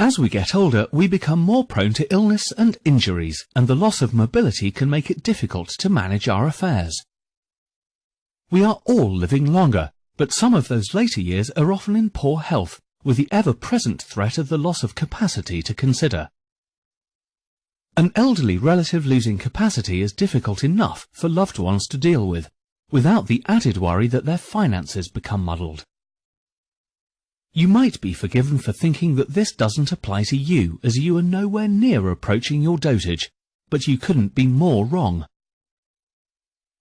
As we get older, we become more prone to illness and injuries, and the loss of mobility can make it difficult to manage our affairs. We are all living longer, but some of those later years are often in poor health, with the ever-present threat of the loss of capacity to consider. An elderly relative losing capacity is difficult enough for loved ones to deal with, without the added worry that their finances become muddled. You might be forgiven for thinking that this doesn't apply to you, as you are nowhere near approaching your dotage, but you couldn't be more wrong.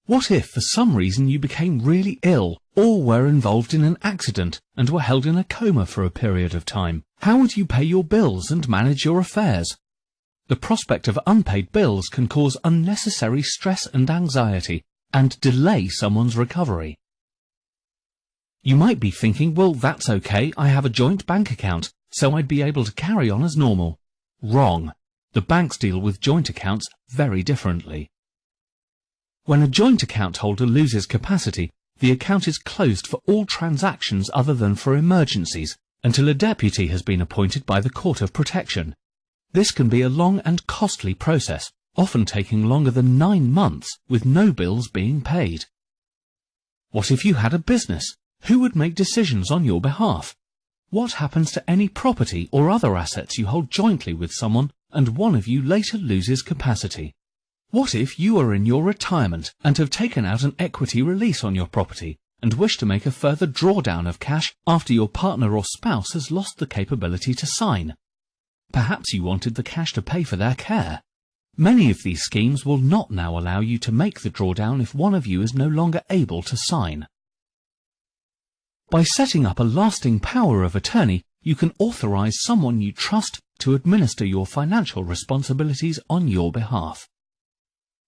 What if for some reason you became really ill, or were involved in an accident and were held in a coma for a period of time? How would you pay your bills and manage your affairs? The prospect of unpaid bills can cause unnecessary stress and anxiety, and delay someone's recovery. You might be thinking, well, that's okay, I have a joint bank account, so I'd be able to carry on as normal. Wrong. The banks deal with joint accounts very differently. When a joint account holder loses capacity, the account is closed for all transactions other than for emergencies, until a deputy has been appointed by the Court of Protection. This can be a long and costly process, often taking longer than 9 months, with no bills being paid. What if you had a business? Who would make decisions on your behalf? What happens to any property or other assets you hold jointly with someone and one of you later loses capacity? What if you are in your retirement and have taken out an equity release on your property and wish to make a further drawdown of cash after your partner or spouse has lost the capability to sign? Perhaps you wanted the cash to pay for their care. Many of these schemes will not now allow you to make the drawdown if one of you is no longer able to sign. By setting up a lasting power of attorney, you can authorize someone you trust to administer your financial responsibilities on your behalf.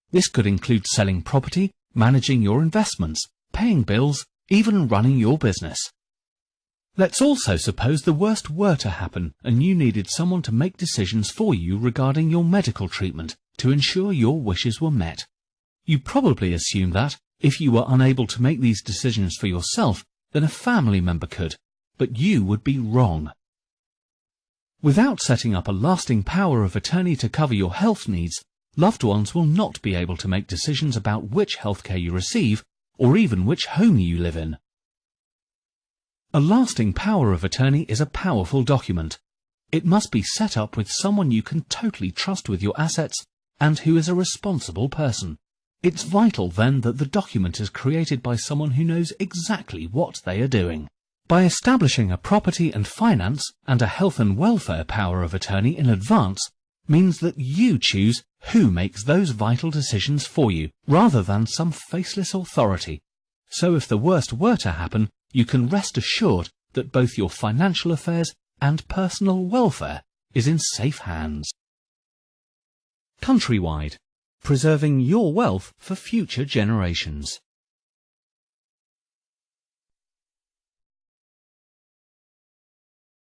This could include selling property, managing your investments, paying bills, even running your business. Let's also suppose the worst were to happen and you needed someone to make decisions for you regarding your medical treatment to ensure your wishes were met. You probably assume that, if you were unable to make these decisions for yourself, then a family member could, but you would be wrong. Without setting up a lasting power of attorney to cover your health needs, loved ones will not be able to make decisions about which healthcare you receive, or even which home you live in. A lasting power of attorney is a powerful document. It must be set up with someone you can totally trust with your assets and who is a responsible person. It's vital then that the document is created by someone who knows exactly what they are doing. By establishing a property and finance and a health and welfare power of attorney in advance means that you choose who makes those vital decisions for you, rather than some faceless authority. So if the worst were to happen, you can rest assured that both your financial affairs and personal welfare is in safe hands. Countrywide, preserving your wealth for future generations.